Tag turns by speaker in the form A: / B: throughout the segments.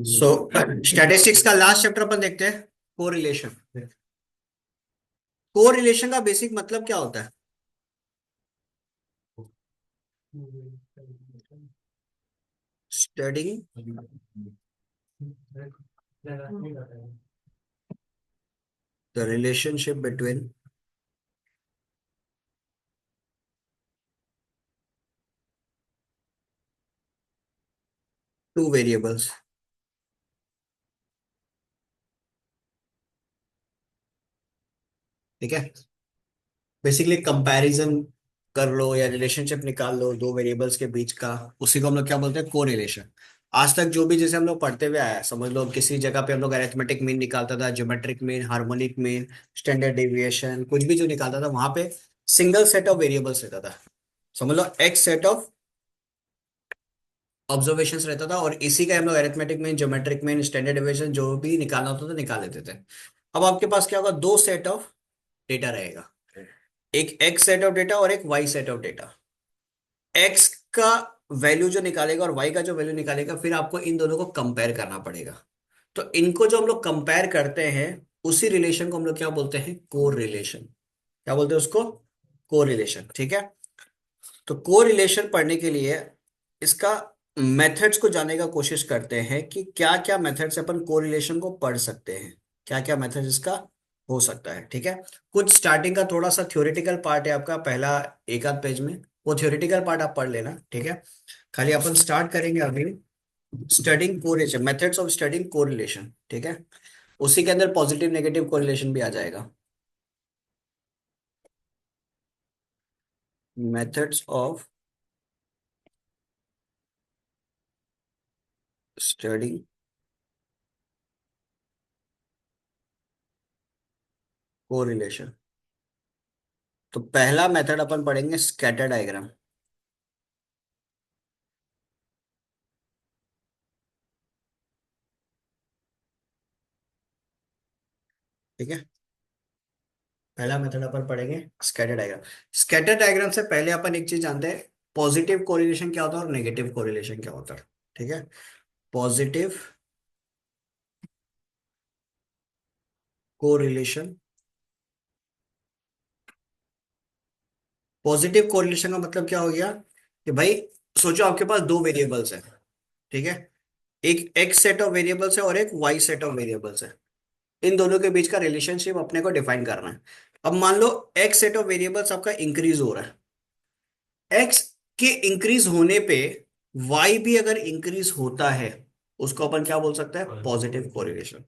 A: सो statistics का last chapter अपन देखते हैं, कोरिलेशन। कोरिलेशन का बेसिक मतलब क्या होता है? Studying the relationship between two variables. ठीक है, बेसिकली कंपैरिजन कर लो या रिलेशनशिप निकाल लो दो वेरिएबल्स के बीच का, उसी को हम लोग क्या बोलते हैं? कोरिलेशन। आज तक जो भी जैसे हम लोग पढ़ते हुए आया है, समझ लो किसी जगह पे हम लोग अरिथमेटिक मीन निकालता था, geometric mean, harmonic mean, standard deviation, कुछ भी जो निकालता था वहां पे सिंगल सेट ऑफ वेरिएबल्स रहता था। समझ लो एक्स सेट ऑफ ऑब्जर्वेशंस रहता था, और इसी का हम लोग arithmetic mean, geometric mean, standard deviation जो भी निकालना होता था निकाल लेते थे। अब आपके पास क्या होगा? दो सेट ऑफ डेटा रहेगा, एक एक्स सेट ऑफ डेटा और एक Y set of data. X का वैल्यू जो निकालेगा और वाई का जो वैल्यू निकालेगा, फिर आपको इन दोनों को कंपेयर करना पड़ेगा। तो इनको जो हम लोग कंपेयर करते हैं, उसी रिलेशन को हम लोग क्या बोलते हैं? Core relation. क्या बोलते हैं उसको? Core relation. ठीक है, तो कोर रिलेशन पढ़ने के लिए इसका मेथड्स को जानने का कोशिश करते हैं कि क्या क्या मेथड से अपन कोर रिलेशन को पढ़ सकते हैं, क्या क्या मेथड इसका हो सकता है। ठीक है, कुछ स्टार्टिंग का थोड़ा सा थ्योरेटिकल पार्ट है आपका, पहला एक आध पेज में वो थ्योरेटिकल पार्ट आप पढ़ लेना। ठीक है, खाली अपन स्टार्ट करेंगे अभी studying correlation, methods of studying correlation. ठीक है, उसी के अंदर पॉजिटिव नेगेटिव कोरिलेशन भी आ जाएगा। Methods of studying correlation. तो पहला मेथड अपन पढ़ेंगे स्कैटर डायग्राम। ठीक है, पहला मेथड अपन पढ़ेंगे स्कैटर डायग्राम। स्कैटर डायग्राम से पहले अपन एक चीज जानते हैं, पॉजिटिव कोरिलेशन क्या होता है और नेगेटिव कोरिलेशन क्या होता है। ठीक है, पॉजिटिव कोरिलेशन। पॉजिटिव कोरिलेशन का मतलब क्या हो गया कि भाई सोचो आपके पास दो वेरिएबल्स हैं। ठीक है, एक एक्स सेट ऑफ वेरिएबल्स है और एक वाई सेट ऑफ वेरिएबल्स है। इन दोनों के बीच का रिलेशनशिप अपने को डिफाइन करना है। अब मान लो एक्स सेट ऑफ वेरिएबल्स आपका इंक्रीज हो रहा है, एक्स के इंक्रीज होने पे वाई भी अगर इंक्रीज होता है, उसको अपन क्या बोल सकते हैं? Positive correlation.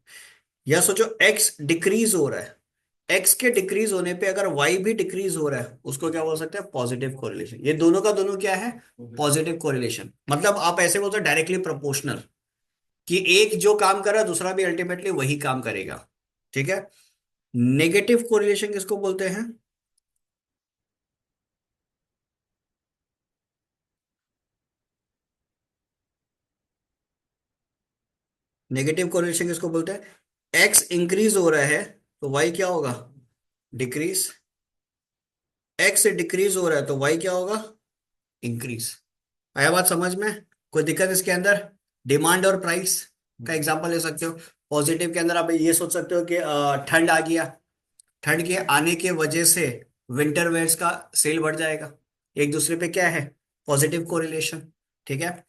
A: या सोचो एक्स डिक्रीज हो रहा है, एक्स के डिक्रीज होने पे अगर वाई भी डिक्रीज हो रहा है, उसको क्या बोल सकते हैं? Positive correlation. ये दोनों का दोनों क्या है? Positive correlation. मतलब आप ऐसे बोलते हो डायरेक्टली प्रोपोर्शनल, कि एक जो काम कर रहा है दूसरा भी अल्टीमेटली वही काम करेगा। ठीक है, नेगेटिव कोरिलेशन किसको बोलते हैं? नेगेटिव कोरिलेशन किसको बोलते हैं? एक्स इंक्रीज हो रहा है तो वाई क्या होगा? डिक्रीज। एक्स डिक्रीज हो रहा है तो वाई क्या होगा? इंक्रीज। आया बात समझ में? कोई दिक्कत इसके अंदर? डिमांड और प्राइस का एग्जांपल ले सकते हो। पॉजिटिव के अंदर आप ये सोच सकते हो कि ठंड आ गया, ठंड के आने के वजह से विंटर वेयर्स का सेल बढ़ जाएगा। एक दूसरे पे क्या है? Positive correlation. ठीक है,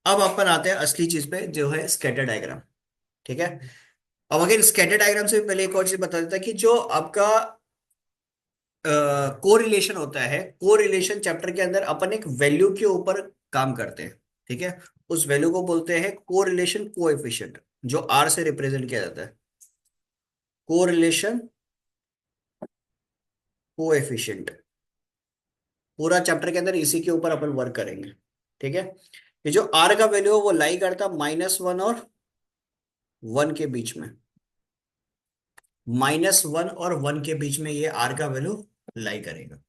A: अब अपन आते हैं असली चीज पे जो है स्कैटर डायग्राम। ठीक है, अब अगर स्कैटर डायग्राम से पहले एक और चीज बता देता कि जो आपका कोरिलेशन होता है, कोरिलेशन चैप्टर के अंदर अपन एक वैल्यू के ऊपर काम करते हैं। ठीक है, उस वैल्यू को बोलते हैं कोरिलेशन कोएफिशिएंट, जो आर से रिप्रेजेंट किया जाता है। कोरिलेशन कोएफिशिएंट, पूरा चैप्टर के अंदर इसी के ऊपर अपन वर्क करेंगे। ठीक है, ये जो आर का वैल्यू है वो लाई करता -1 और 1 के बीच में। -1 और 1 के बीच में ये आर का वैल्यू लाई करेगा।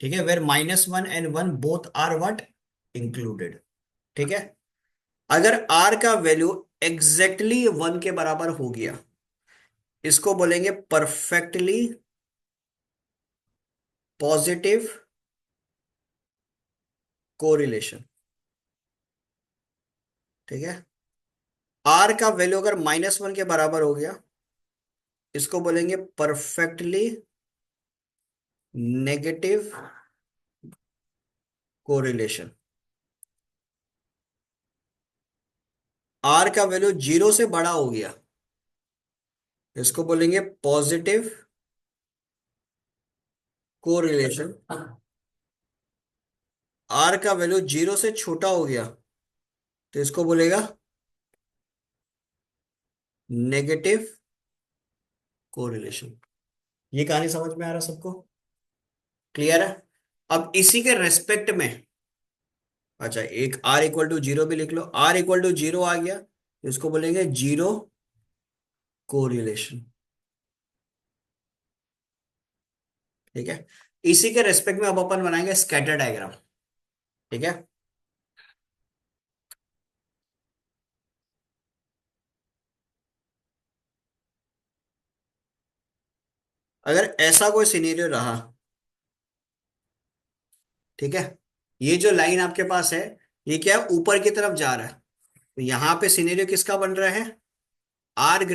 A: ठीक है, where -1 and 1 both are what? Included. ठीक है, अगर आर का वैल्यू एग्जैक्टली 1 के बराबर हो गया, इसको बोलेंगे परफेक्टली पॉजिटिव कोरिलेशन। ठीक है। आर का वैल्यू अगर -1 के बराबर हो गया, इसको बोलेंगे परफेक्टली नेगेटिव कोरिलेशन। आर का वैल्यू 0 से बड़ा हो गया, इसको बोलेंगे पॉजिटिव कोरिलेशन। आर का वैल्यू 0 से छोटा हो गया, तो इसको बोलेगा नेगेटिव कोरिलेशन। ये कहानी समझ में आ रहा सबको? क्लियर है? अब इसी के रेस्पेक्ट में, अच्छा, एक r = 0 भी लिख लो। r = 0 आ गया, तो इसको बोलेंगे जीरो कोरिलेशन। ठीक है। इसी के रेस्पेक्ट में अब अपन बनाएंगे स्कैटर डायग्राम। ठीक है। अगर ऐसा कोई सिनेरियो रहा, ठीक है, ये जो लाइन आपके पास है, ये क्या है, ऊपर की तरफ जा रहा है। तो यहां पे सिनेरियो किसका बन रहा है? r >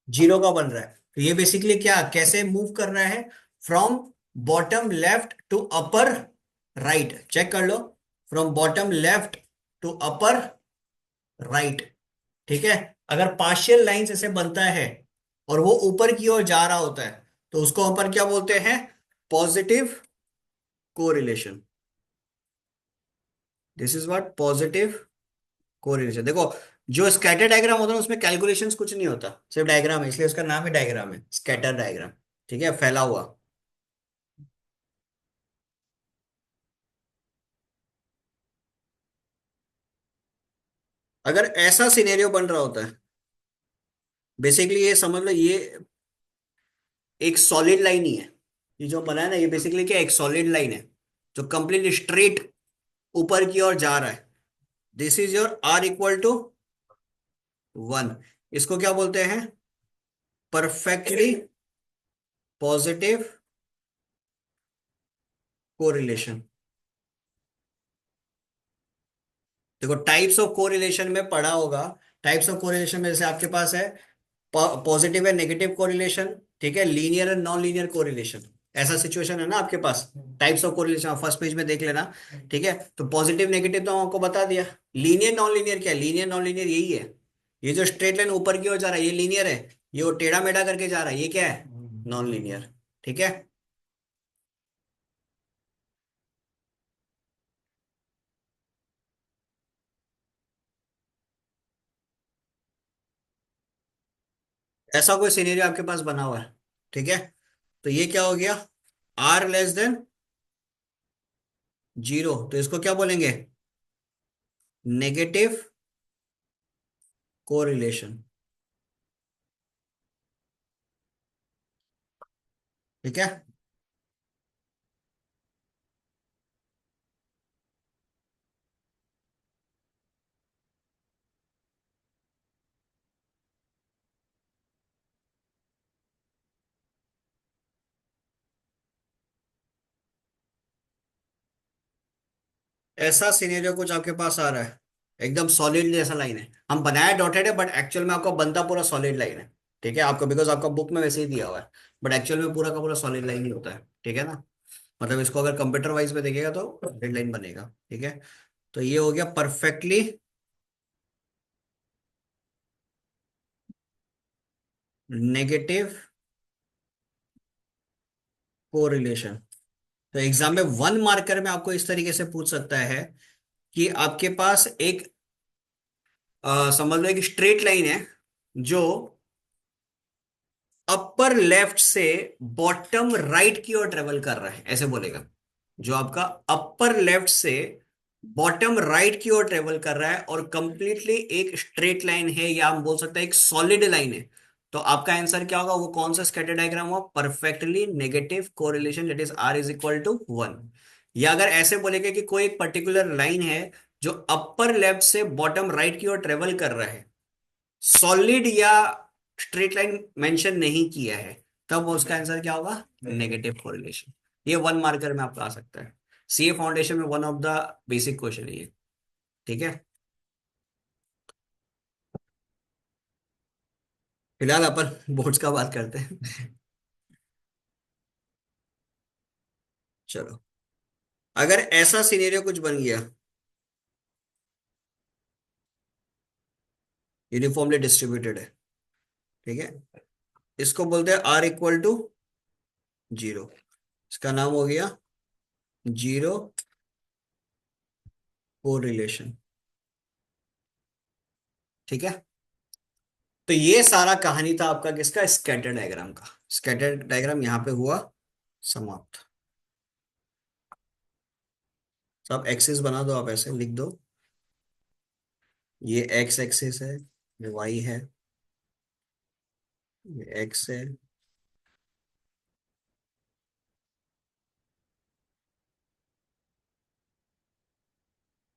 A: 0 का बन रहा है। तो ये बेसिकली क्या, कैसे मूव कर रहा है? From bottom left to upper right. Check कर लो, from bottom left to upper right. ठीक है। अगर पार्शियल लाइंस ऐसे बनता है और वो ऊपर की ओर जा रहा होता है, तो उसको अपन क्या बोलते हैं? Positive correlation. This is what positive correlation. देखो, जो स्कैटर डायग्राम होता है उसमें कैलकुलेशंस कुछ नहीं होता, सिर्फ डायग्राम है, इसलिए उसका नाम ही डायग्राम है, स्कैटर डायग्राम। ठीक है, फैला हुआ। अगर ऐसा सिनेरियो बन रहा होता है, बेसिकली ये समझ लो, ये एक सॉलिड लाइन ही है। ये जो बना है ना, ये बेसिकली क्या, एक सॉलिड लाइन है जो कंप्लीट स्ट्रेट ऊपर की ओर जा रहा है। This is your r = 1। इसको क्या बोलते हैं? Perfectly positive correlation. देखो, टाइप्स ऑफ कोरिलेशन में पढ़ा होगा। टाइप्स ऑफ कोरिलेशन में जैसे आपके पास है पॉजिटिव एंड नेगेटिव कोरिलेशन, ठीक है, linear and non linear correlation. ऐसा सिचुएशन है ना आपके पास। Types of correlation first page में देख लेना। ठीक है, तो पॉजिटिव नेगेटिव तो आपको बता दिया। लीनियर नॉन लीनियर क्या है? लीनियर नॉन लीनियर यही है, ये जो स्ट्रेट लाइन ऊपर की ओर जा रहा है ये लीनियर है, ये वो टेढ़ा मेढ़ा करके जा रहा है ये क्या है? Non linear. ठीक है। ऐसा कोई सिनेरियो आपके पास बना हुआ है, ठीक है, तो ये क्या हो गया? r <0, तो इसको क्या बोलेंगे? Negative correlation. ठीक है। ऐसा सिनेरियो कुछ आपके पास आ रहा है, एकदम सॉलिड जैसा लाइन है, हम बनाया डॉटेड है, बट एक्चुअल में आपका बनता पूरा सॉलिड लाइन है। ठीक है, आपको बिकॉज आपका बुक में वैसे ही दिया हुआ है, बट एक्चुअल में पूरा का पूरा सॉलिड लाइन ही होता है। ठीक है ना? मतलब इसको अगर कंप्यूटर वाइज में देखिएगा तो सॉलिड लाइन बनेगा। ठीक है। तो ये हो गया परफेक्टली नेगेटिव कोरिलेशन। तो एग्जाम में 1 मार्कर में आपको इस तरीके से पूछ सकता है कि आपके पास एक समझ लो एक स्ट्रेट लाइन है जो अपर लेफ्ट से बॉटम राइट की ओर ट्रेवल कर रहा है, ऐसे बोलेगा। जो आपका अपर लेफ्ट से बॉटम राइट की ओर ट्रेवल कर रहा है और कंप्लीटली एक स्ट्रेट लाइन है, या हम बोल सकते हैं एक सॉलिड लाइन है, तो आपका आंसर क्या होगा? वो कौन सा स्कैटर डायग्राम हुआ? Perfectly negative correlation, that is r = 1। या अगर ऐसे बोलेगा कि कोई एक पर्टिकुलर लाइन है जो अपर लेफ्ट से बॉटम राइट की ओर ट्रेवल कर रहा है, सॉलिड या स्ट्रेट लाइन मेंशन नहीं किया है, तब उसका आंसर क्या होगा? Negative correlation. ये 1 मार्कर में आपका आ सकता है। सीए फाउंडेशन में one of the basic question है ये। ठीक है। फिलहाल अपन बोर्ड्स का बात करते हैं। चलो, अगर ऐसा सिनेरियो कुछ बन गया, यूनिफॉर्मली डिस्ट्रीब्यूटेड है, ठीक है, इसको बोलते हैं आर इक्वल टू जीरो। इसका नाम हो गया जीरो कोरिलेशन। ठीक है, तो ये सारा कहानी था आपका किसका, स्कैटर डायग्राम का। स्कैटर डायग्राम यहाँ पे हुआ समाप्त। तो आप एक्सिस बना दो, आप ऐसे लिख दो, ये एक्स एक्सिस है, ये वाई है, ये एक्स है।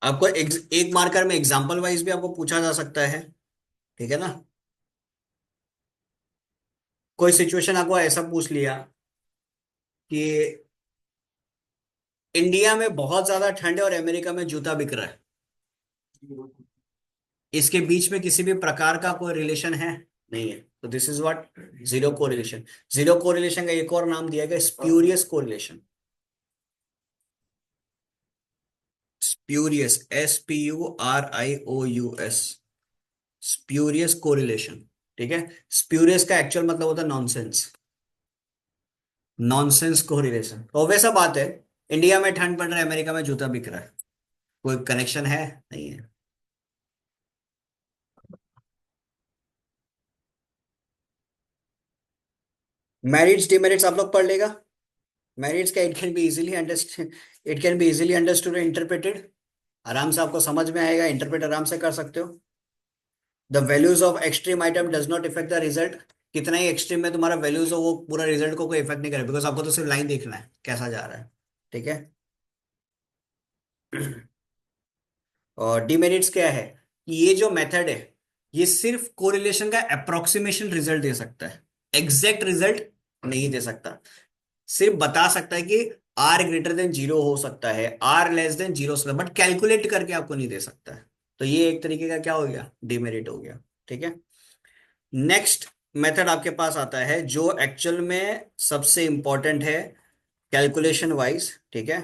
A: आपको एक मार्कर में एग्जांपल वाइज भी आपको पूछा जा सकता है, ठीक है ना। कोई सिचुएशन आपको ऐसा पूछ लिया कि इंडिया में बहुत ज्यादा ठंड है और अमेरिका में जूता बिक रहा है, इसके बीच में किसी भी प्रकार का कोई रिलेशन है, नहीं है, तो this is what, zero correlation. Zero correlation का एक और नाम दिया गया spurious correlation. Spurious, SPURIOUS, spurious correlation. ठीक है, स्प्यूरियस का एक्चुअल मतलब होता है नॉनसेंस, नॉनसेंस कोरिलेशन। तो वैसा बात है, इंडिया में ठंड पड़ रहा है, अमेरिका में जूता बिक रहा है, कोई कनेक्शन है, नहीं है। मेरिट्स डिमेरिट्स आप लोग पढ़ लेगा। मेरिट्स का it can be easily understood and interpreted. आराम से आपको समझ में आएगा, इंटरप्रेट आराम से कर सकते हो। The values of extreme item does not effect the result. कितना ही एक्सट्रीम में तुम्हारा वैल्यूज हो, वो पूरा रिजल्ट को कोई इफेक्ट नहीं करेगा, बिकॉज आपको तो सिर्फ लाइन देखना है कैसा जा रहा है। ठीक है। और डिमेरिट्स क्या है, कि ये जो मेथड है, ये सिर्फ कोरिलेशन का अप्रोक्सीमेशन रिजल्ट दे सकता है, एग्जैक्ट रिजल्ट नहीं दे सकता। सिर्फ बता सकता है कि आर ग्रेटर देन जीरो हो सकता है, आर लेस देन जीरो हो सकता है, बट कैलकुलेट करके आपको नहीं दे सकता है। तो ये एक तरीके का क्या हो गया, डिमेरिट हो गया। ठीक है। नेक्स्ट मेथड आपके पास आता है जो एक्चुअल में सबसे इंपॉर्टेंट है कैलकुलेशन वाइज। ठीक है,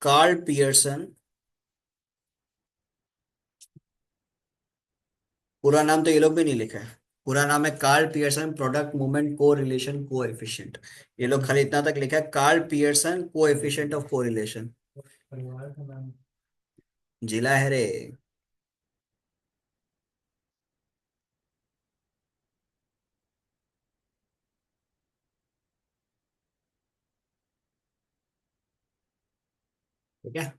A: कार्ल पियर्सन, पूरा नाम तो ये लोग भी नहीं लिखा है, पूरा नाम है कार्ल पियर्सन प्रोडक्ट मूवमेंट को रिलेशन को एफिशिएंट। ये लोग खाली इतना तक लिखा है, कार्ल पियर्सन को एफिशिएंट ऑफ को रिलेशन। जिला है रे। ठीक है,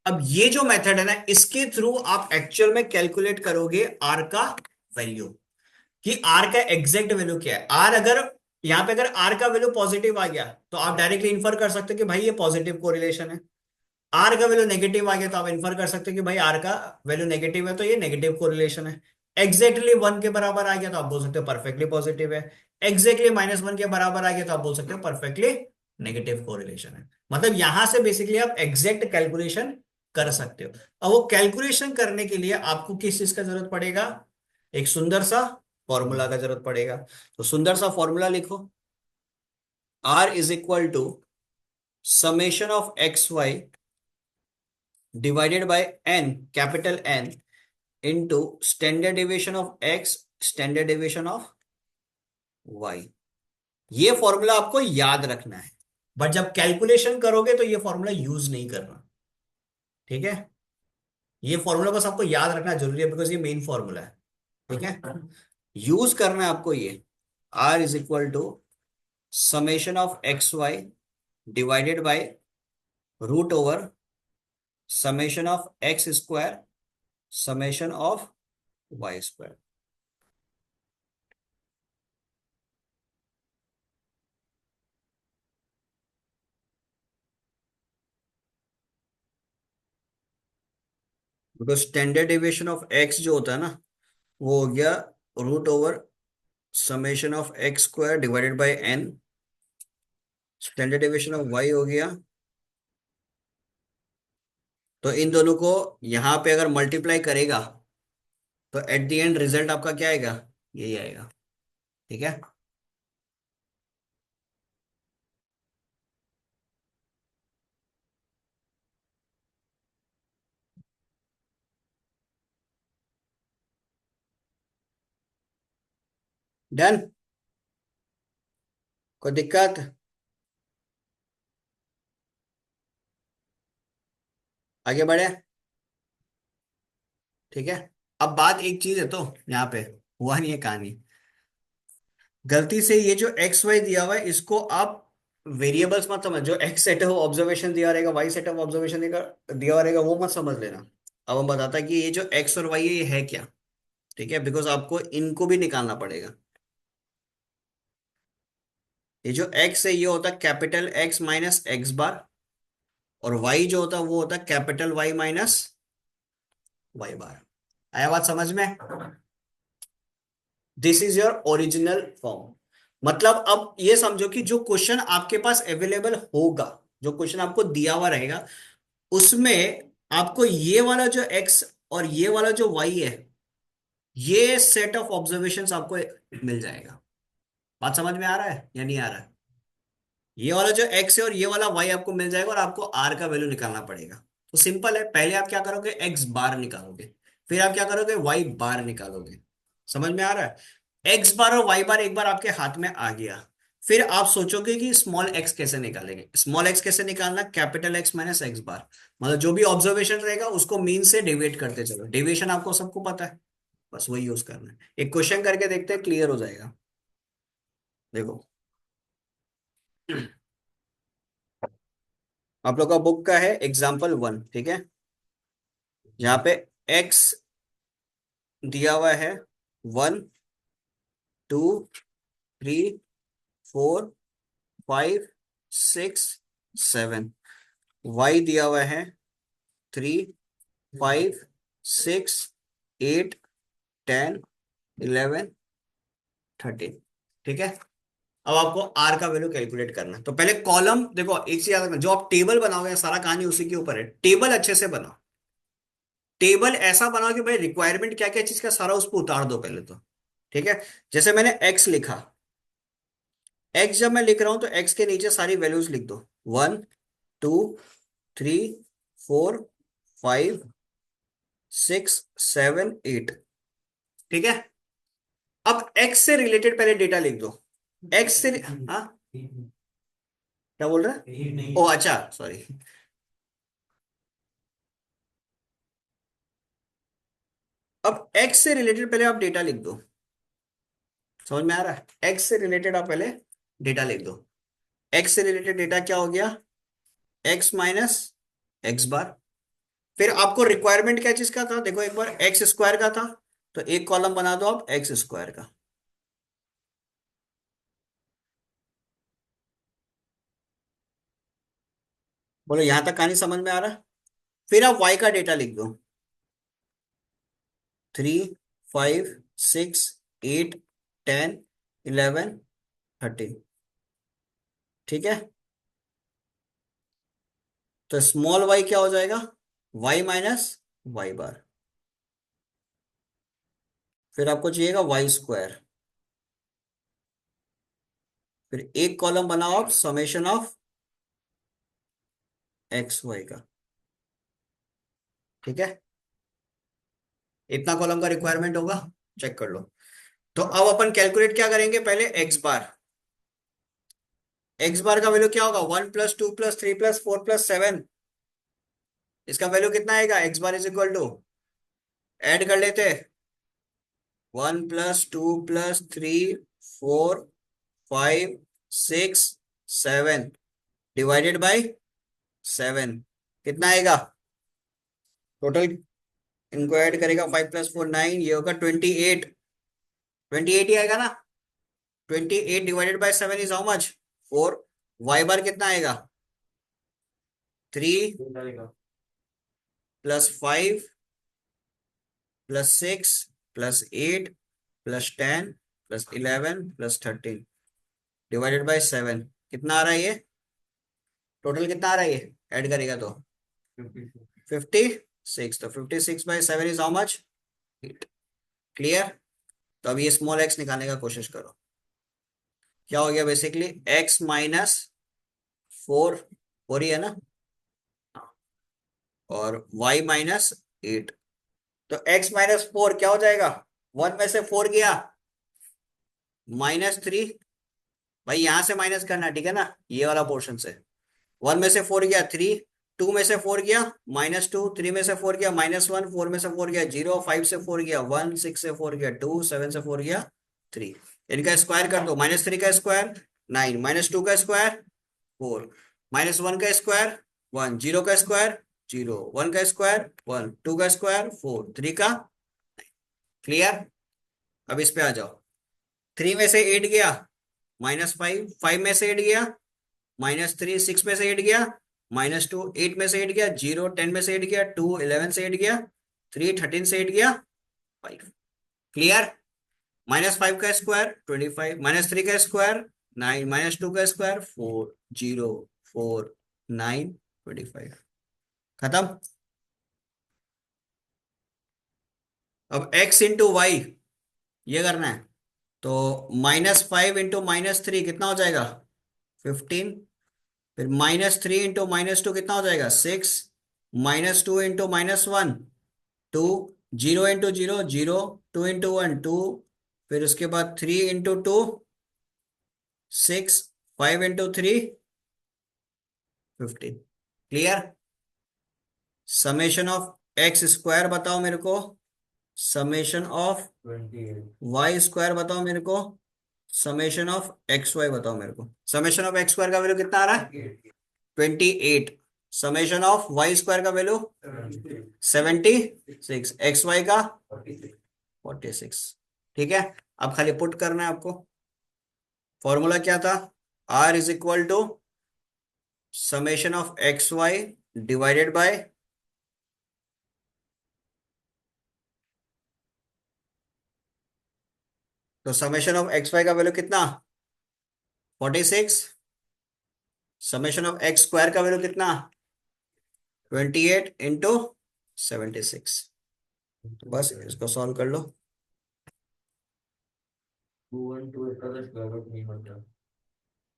A: अब ये जो मेथड है ना, इसके थ्रू आप एक्चुअल में कैलकुलेट करोगे आर का वैल्यू, कि आर का एग्जैक्ट वैल्यू क्या है। आर अगर यहां पे अगर आर का वैल्यू पॉजिटिव आ गया तो आप डायरेक्टली इन्फर कर सकते हो कि भाई ये पॉजिटिव कोरिलेशन है। आर का वैल्यू नेगेटिव आ गया तो आप इन्फर कर सकते हो कि भाई आर का वैल्यू नेगेटिव है, तो ये नेगेटिव कोरिलेशन है। एग्जैक्टली वन के बराबर आ गया तो आप बोल सकते हो परफेक्टली पॉजिटिव है। एग्जैक्टली -1 के बराबर आ गया तो आप बोल सकते हो परफेक्टली नेगेटिव कोरिलेशन है। मतलब यहां से बेसिकली आप एग्जैक्ट कैलकुलेशन कर सकते हो। अब वो कैलकुलेशन करने के लिए आपको किस चीज का जरूरत पड़ेगा, एक सुंदर सा फॉर्मूला का जरूरत पड़ेगा। तो सुंदर सा फॉर्मूला लिखो, R is equal to summation of X Y divided by N, capital N, into standard deviation of X, standard deviation of Y. ये फॉर्मूला आपको याद रखना है, बट जब कैलकुलेशन करोगे तो ये फॉर्मूला यूज नहीं करना। ठीक है, ये फॉर्मूला बस आपको याद रखना जरूरी है, बिकॉज ये मेन फॉर्मूला है। ठीक है, यूज करना है आपको ये, R is equal to summation of X Y divided by root over summation of X square summation of Y square. Because standard deviation of X जो होता है ना, वो हो गया root over summation of X square divided by N, standard deviation of Y हो गया। तो इन दोनों को यहां पे अगर मल्टीप्लाई करेगा तो एट द एंड रिजल्ट आपका क्या आएगा, यही आएगा। ठीक है। डन। कोई दिक्कत? आगे बढ़े। ठीक है। अब बात एक चीज है तो यहाँ पे हुआ नहीं है कहानी। गलती से ये जो एक्स वाई दिया हुआ है इसको आप वेरिएबल्स मत समझ, जो एक्स सेट ऑफ ऑब्जर्वेशन दिया रहेगा, वाई सेट ऑफ ऑब्जर्वेशन दिया रहेगा, वो मत समझ लेना। अब हम बताता है कि ये जो एक्स और वाई है ये है क्या। ठीक है, बिकॉज आपको इनको भी निकालना पड़ेगा। ये जो एक्स है ये होता है कैपिटल एक्स माइनस एक्स बार, और वाई जो होता है वो होता है कैपिटल वाई माइनस वाई बार। आया बात समझ में? This is your original form. मतलब अब ये समझो कि जो क्वेश्चन आपके पास अवेलेबल होगा, जो क्वेश्चन आपको दिया हुआ रहेगा, उसमें आपको ये वाला जो एक्स और ये वाला जो वाई है, ये सेट ऑफ ऑब्जर्वेशंस आपको मिल जाएगा। बात समझ में आ रहा है या नहीं आ रहा है? ये वाला जो एक्स है और ये वाला वाई आपको मिल जाएगा, और आपको आर का वैल्यू निकालना पड़ेगा। तो सिंपल है, पहले आप क्या करोगे, एक्स बार निकालोगे, फिर आप क्या करोगे, वाई बार निकालोगे। समझ में आ रहा है? एक्स बार और वाई बार एक बार आपके हाथ में आ गया, फिर आप सोचोगे कि स्मॉल एक्स कैसे निकालेंगे। स्मॉल एक्स कैसे निकालना, कैपिटल एक्स माइनस एक्स बार। मतलब जो भी ऑब्जर्वेशन रहेगा उसको मीन से डिवाइड करते चलो। डेविएशन आपको सबको पता है, बस वही यूज करना है। एक क्वेश्चन करके देखते हैं, क्लियर हो जाएगा। देखो, आप लोग का बुक का है एग्जाम्पल 1। ठीक है, यहाँ पे एक्स दिया हुआ है 1 2 3 4 5 6 7। वाई दिया हुआ है 3 5 6 8 10 11 13। ठीक है। अब आपको आर का वैल्यू कैलकुलेट करना है। तो पहले कॉलम देखो, एक चीज याद रखना, जो आप टेबल बनाओगे सारा कहानी उसी के ऊपर है। टेबल अच्छे से बनाओ, टेबल ऐसा बनाओ कि भाई रिक्वायरमेंट क्या क्या चीज का सारा उस पर उतार दो पहले तो। ठीक है। जैसे मैंने एक्स लिखा, एक्स जब मैं लिख रहा हूं तो एक्स के नीचे सारी वैल्यूज लिख दो। 1 2 3 4 5 6 7 8। ठीक है। अब एक्स से रिलेटेड पहले डेटा लिख दो। एक्स से, हाँ क्या बोल रहा है, ओ अच्छा सॉरी। अब एक्स से रिलेटेड पहले आप डेटा लिख दो। समझ में आ रहा है? एक्स से रिलेटेड आप पहले डेटा लिख दो। एक्स से रिलेटेड डेटा क्या हो गया, एक्स माइनस एक्स बार। फिर आपको रिक्वायरमेंट क्या चीज का था, देखो एक बार एक्स स्क्वायर का था, तो एक कॉलम बना दो आप एक्स स्क्वायर का। बोलो यहां तक कहानी समझ में आ रहा है? फिर आप वाई का डेटा लिख दो। 3 5 6 8 10 11 13। ठीक है। तो स्मॉल वाई क्या हो जाएगा, वाई माइनस वाई बार। फिर आपको चाहिएगा वाई स्क्वायर। फिर एक कॉलम बनाओ आप समेशन ऑफ एक्स वाई का। ठीक है। इतना कॉलम का रिक्वायरमेंट होगा, चेक कर लो। तो अब अपन कैलकुलेट क्या करेंगे, पहले एक्स बार। एक्स बार का वैल्यू क्या होगा, 1 + 2 + 3 + 4 + 7। इसका वैल्यू कितना आएगा, X bar is equal to, add कर लेते, 1 + 2 + 3 4 5 6 7 डिवाइडेड बाई 7। कितना आएगा टोटल, इनको ऐड करेगा, 5 + 4 9, ये होगा 28। 28 ही आएगा ना। 28 divided by 7 is how much, 4। Y बार कितना आएगा, 3 + 5 + 6 + 8 + 10 + 11 + 13 डिवाइडेड बाई 7। कितना आ रहा है ये, टोटल कितना आ रहा है ये, ऐड करेगा तो 56। तो 56/7 इज हाउ मच, 8। क्लियर? तो अब ये स्मॉल एक्स निकालने का कोशिश करो। क्या हो गया बेसिकली, एक्स माइनस 4 हो रही है ना, और y माइनस 8। तो x माइनस 4 क्या हो जाएगा, 1 में से 4 गया, -3। भाई यहां से माइनस करना, ठीक है ना, ये वाला पोर्शन से। 1 में से 4 गया 3, 2 में से 4 गया -2, 3 में से 4 गया -1, 4 में से 4 गया 0, 5 से 4 गया 1, 6 से 4 गया 2, 7 से 4 गया 3। इनका स्क्वायर कर दो, -3 का स्क्वायर 9, -2 का स्क्वायर 4, -1 का स्क्वायर 1, 0 का स्क्वायर 0, 1 का स्क्वायर 1, 2 का स्क्वायर 4, 3 का। क्लियर? अब इस पे आ जाओ। 3 में से 8 गया -5, 5 में से 8 गया -3, 6 में से 8 गया -2, 8 में से 8 गया 0, 10 में से 8 गया 2, 11 से 8 गया 3, 13 से 8 गया 5। क्लियर? -5 का स्क्वायर 25, -3 का स्क्वायर 9, -2 का स्क्वायर 4, 0, 4, 9, 25। खत्म। अब x इंटू वाई ये करना है। तो -5 इंटू -3 कितना हो जाएगा, 15। फिर -3 इंटू -2 कितना हो जाएगा, 6। -2 इंटू -1 2, 0 इंटू 0 0, 2 इंटू 1 2, फिर उसके बाद 3 into 2 6, 5 into 3 15। Clear? Summation of X square बताओ मेरे को, समेशन ऑफ वाई स्क्वायर बताओ मेरे को, समेशन ऑफ एक्स वाई बताओ मेरे को। समेशन ऑफ एक्स स्क्वायर का वैल्यू कितना आ रहा है, 28। समेशन ऑफ वाई स्क्वायर का वैल्यू 76, एक्स वाई का 46। ठीक है, अब खाली पुट करना है आपको। फॉर्मूला क्या था, R is equal to summation of X Y divided by, तो समेशन ऑफ एक्स वाई का वैल्यू कितना, 46। समेशन ऑफ एक्स स्क्वायर का वैल्यू कितना, 28 इंटू 76। तो बस इसको सॉल्व कर लो।
B: 2 1 2 का तो स्क्वायर रूट नहीं बनता।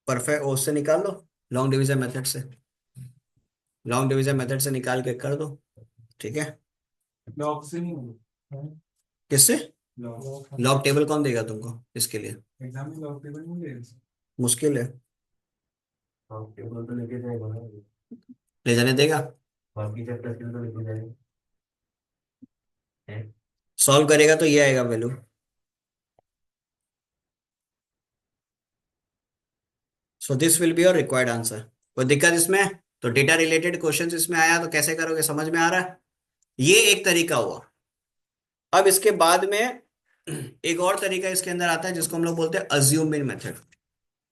A: परफेक्ट, उससे निकाल लो, लॉन्ग डिवीजन मेथड से, लॉन्ग डिवीजन मेथड से निकाल के कर दो। ठीक है,
B: लॉग से नहीं होगा।
A: किससे,
B: लॉग
A: लॉग टेबल कौन देगा तुमको इसके लिए,
B: एग्जाम में लॉग टेबल नहीं ले।
A: मुश्किल है,
B: लॉग टेबल तो लेके जाएगा ना।
A: ले जाने देगा।
B: बाकी चैप्टर के तो लेके जाएगा हैं?
A: सॉल्व करेगा तो ये आएगा value. So this will be your required answer. कोई दिक्कत इसमें? तो डेटा रिलेटेड क्वेश्चंस इसमें आया तो कैसे करोगे, समझ में आ रहा है? ये एक तरीका हुआ। अब इसके बाद में एक और तरीका इसके अंदर आता है जिसको हम लोग बोलते हैं अज्यूमिंग मेथड।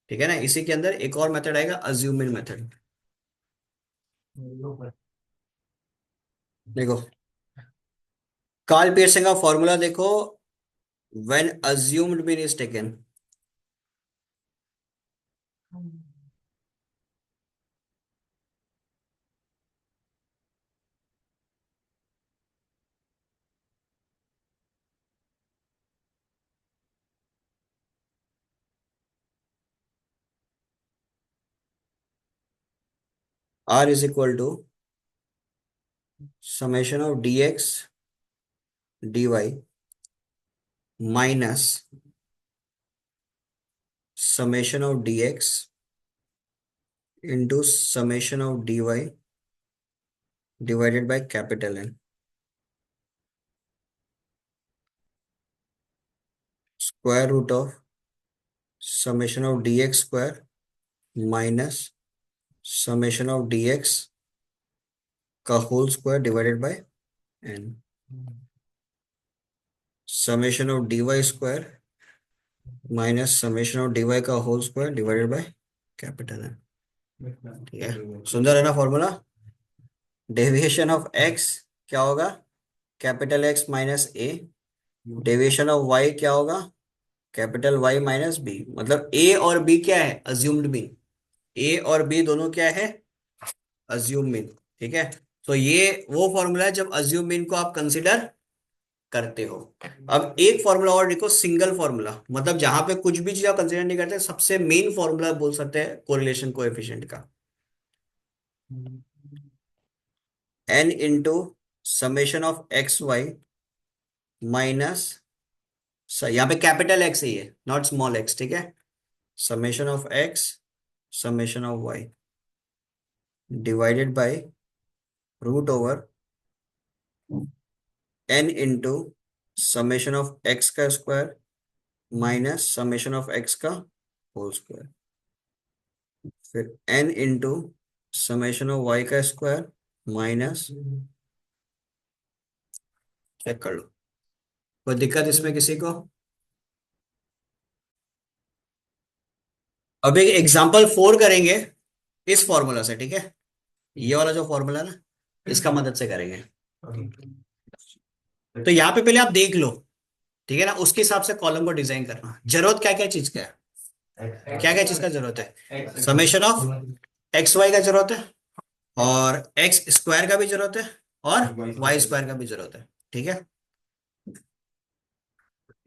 A: ठीक है ना, इसी के अंदर एक और मेथड आएगा, अज्यूमिंग मेथड। देखो, कार्ल पियर्सन का फॉर्मूला देखो, when assumed mean is taken. R is equal to summation of D X D Y minus summation of D X into summation of D Y divided by capital N, square root of summation of D X square minus summation of D X का whole square divided by N, summation of D Y square minus summation of D Y का whole square divided by capital N. ठीक है, सुंदर है ना formula. Deviation of X क्या होगा, capital X minus A. Deviation of Y क्या होगा, कैपिटल वाई माइनस बी। मतलब ए और बी क्या है, अज्यूम्ड मीन। ए और बी दोनों क्या है, अज्यूम मीन। ठीक है, तो ये वो फॉर्मूला है जब अज्यूम मीन को आप कंसिडर करते हो। अब एक फॉर्मूला और देखो, सिंगल फॉर्मूला, मतलब जहां पे कुछ भी चीज आप कंसिडर नहीं करते, सबसे मेन फॉर्मूला बोल सकते हैं कोरिलेशन कोएफिशिएंट का, n into summation of X Y minus, यहाँ पे कैपिटल एक्स ही है, नॉट स्मॉल एक्स, ठीक है, summation of X summation of Y divided by root over n into summation of X का square minus summation of X का whole square, फिर n into summation of Y का square minus, check कर लो कोई दिक्कत इसमें किसी को। अब एक एग्जाम्पल 4 करेंगे इस फॉर्मूला से, ठीक है, ये वाला जो फॉर्मूला है ना, इसका मदद से करेंगे। तो यहाँ पे पहले आप देख लो, ठीक है ना, उसके हिसाब से कॉलम को डिजाइन करना, जरूरत क्या क्या चीज का है, क्या क्या चीज का जरूरत है, समेशन ऑफ एक्स वाई का जरूरत है, और एक्स स्क्वायर का भी जरूरत है, और वाई स्क्वायर का भी जरूरत है, ठीक है।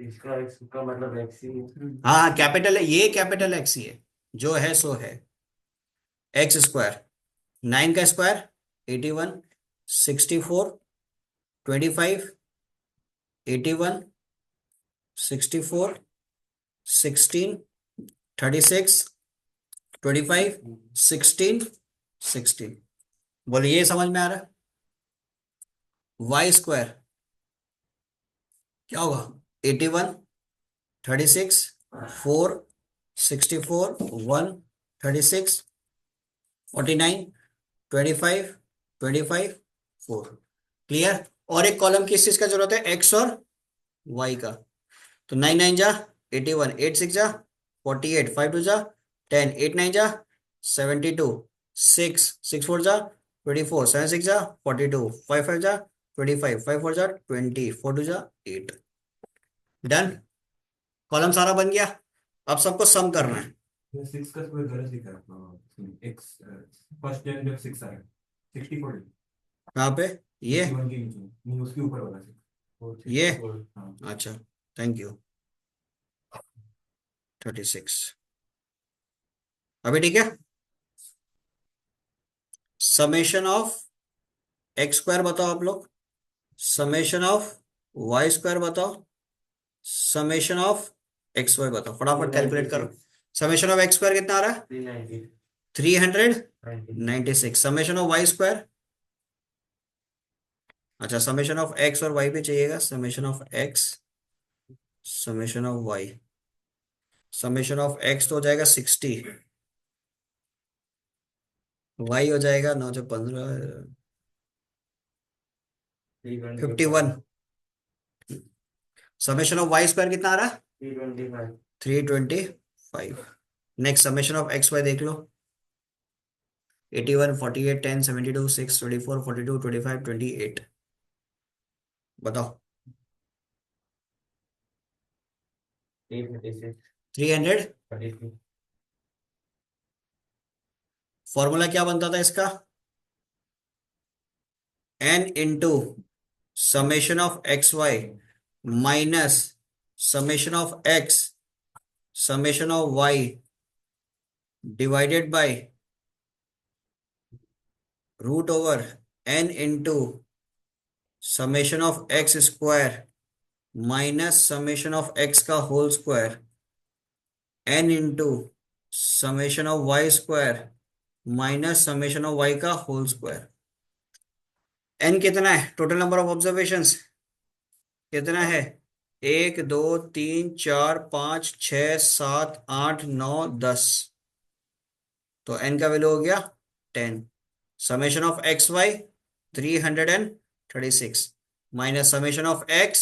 B: इसका एक्स का मतलब एक्स ही है।
A: हाँ हाँ, कैपिटल है, ये कैपिटल एक्स ही है, जो है सो है। एक्स स्क्वायर, 9 का स्क्वायर 81, 64, 25, 81, 64, 16, 36, 25, 16, 16। बोलिए ये समझ में आ रहा है। वाई स्क्वायर क्या होगा, 81, 36, 4, 64, 1, 36, 49, 25, 25, 4। क्लियर। और एक कॉलम किस चीज का जरूरत है, एक्स और वाई का। तो 9 9 जा 81, 8 6 जा 48, 5 2 जा 10, 8 9 जा 72, 6 6 4 जा 24, 7 6 जा 42, 5 5 जा 25, 5 4 जा 20, 4 2 जा 8। डन, कॉलम सारा बन गया। अब सबको सम करना है।
B: ये सिक्स का स्क्वायर गलत लिखा है एक्स फर्स्ट टाइम जब सिक्स आया 64
A: यहाँ पे ये
B: 61 के नीचे नहीं उसके ऊपर वाला सिक्स वो
A: ये
B: 64 हाँ
A: अच्छा, थैंक यू, 36। अभी ठीक है। समेशन ऑफ एक्स स्क्वायर बताओ आप लोग, समेशन ऑफ वाई स्क्वायर बताओ, समेशन ऑफ एक्स वाई बताओ, फटाफट कैलकुलेट करो। समेशन ऑफ एक्स स्क्वायर कितना आ रहा है,
B: 390
A: 396। समेशन ऑफ वाई स्क्वायर, अच्छा समेशन ऑफ एक्स और वाई पे चाहिएगा, summation of X summation of Y, summation of X तो हो जाएगा 60, वाई हो जाएगा 9 से 15, 51। समेशन ऑफ वाई स्क्वायर कितना आ रहा है,
B: 325
A: 325। Next summation of X Y देख लो, 81, 48, 10, 72, 6, 24, 42, 25, 28। बताओ,
B: 336
A: 300।
B: 33
A: फॉर्मूला क्या बनता था इसका, n into summation of X Y minus summation of X summation of Y divided by root over n into summation of X square minus summation of X का whole square n into summation of Y square minus summation of Y का whole square. n कितना है, total number of observations कितना है, 1 2 3 4 5 6 7 8 9 10। तो n का value हो गया 10। Summation of X Y 336 minus summation of X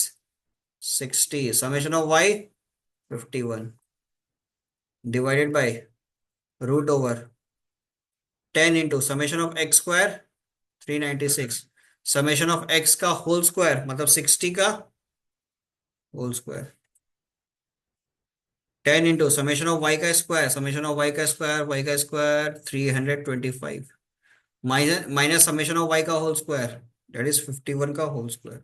A: 60, summation of Y 51 divided by root over 10 into summation of X square 396, summation of X का whole square मतलब 60 का whole square, 10 into summation of Y का square, summation of Y का square 325 minus minus summation of Y का whole square that is 51 का whole square.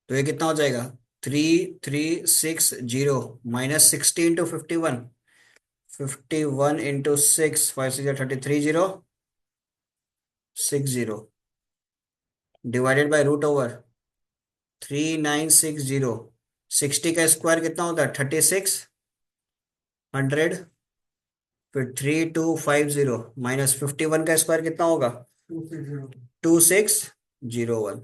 A: तो ये कितना हो जाएगा, 3360 माइनस 60 × 51, 51 × 6, 5 6 30 60 डिवाइडेड बाय √ओवर 3960। 60 का स्क्वायर कितना होता है, 3600। फिर 3250 माइनस 51 का स्क्वायर कितना होगा, 2601।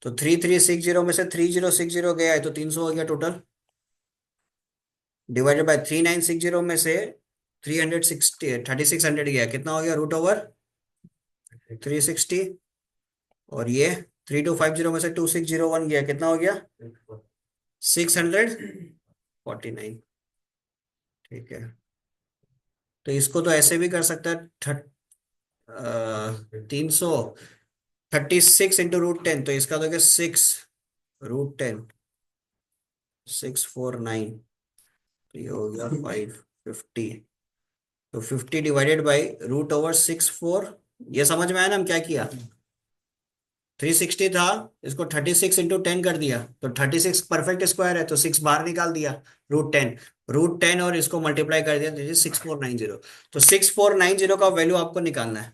A: तो 3360 में से 3060 गया है तो 300 हो गया टोटल, डिवाइडेड बाय 3960 में से 3600 गया, कितना हो गया, √360। और ये 3250 में से 2601 गया, कितना हो गया, 649। ठीक है, तो इसको तो ऐसे भी कर सकता है, 336 × √10, तो इसका तो क्या, 6 √10, 649। तो ये हो गया 550। तो 50 डिवाइडेड बाई √64। ये समझ में आया ना हम क्या किया, 360 था, इसको 36 × 10 कर दिया, तो 36 परफेक्ट स्क्वायर है तो 6 बाहर निकाल दिया, √10, √10 और इसको मल्टीप्लाई कर दिया, तो 6490। तो 6490 का वैल्यू आपको निकालना है,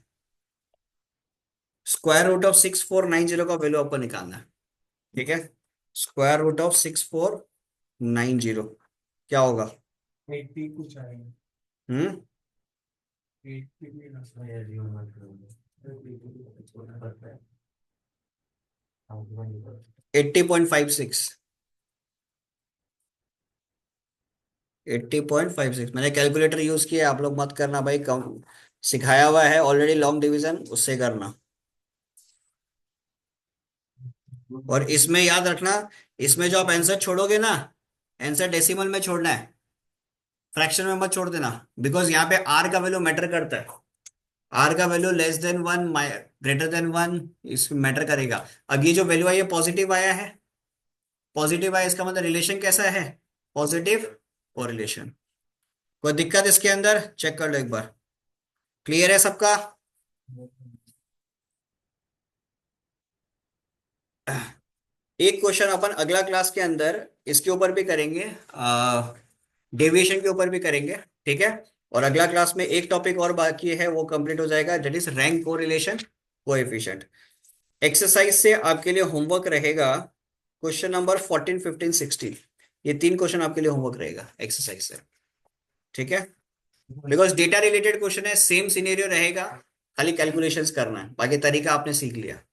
A: √6490 का वैल्यू आपको निकालना है। ठीक है, √6490 क्या होगा,
B: 80 कुछ आएगा।
A: हम्म
B: 80 भी ना आया जीवन में।
A: 80.56, 80.56 मैंने कैलकुलेटर यूज किया, आप लोग मत करना भाई, कम सिखाया हुआ है ऑलरेडी, लॉन्ग डिवीजन उससे करना। और इसमें याद रखना, इसमें जो आप आंसर छोड़ोगे ना, आंसर डेसिमल में छोड़ना है, फ्रैक्शन में मत छोड़ देना, बिकॉज यहाँ पे आर का वैल्यू मैटर करता है। आर का वैल्यू <<1 > 1 इस मैटर करेगा। अब ये जो वैल्यू आई है पॉजिटिव आया है, पॉजिटिव आया, इसका मतलब रिलेशन कैसा है, पॉजिटिव कोरिलेशन। कोई दिक्कत इसके अंदर, चेक कर लो एक बार, क्लियर है सबका। एक क्वेश्चन अपन अगला क्लास के अंदर इसके ऊपर भी करेंगे, डेविएशन के ऊपर भी करेंगे। ठीक है, और अगला क्लास में एक टॉपिक और बाकी है, वो कंप्लीट हो जाएगा, that is rank correlation coefficient. Exercise से आपके लिए होमवर्क रहेगा क्वेश्चन नंबर 14, 15, 16। ये 3 क्वेश्चन आपके लिए होमवर्क रहेगा एक्सरसाइज से। ठीक है, बिकॉज डेटा रिलेटेड क्वेश्चन है, सेम सिनेरियो रहेगा, खाली कैलकुलेशंस करना है, बाकी तरीका आपने सीख लिया।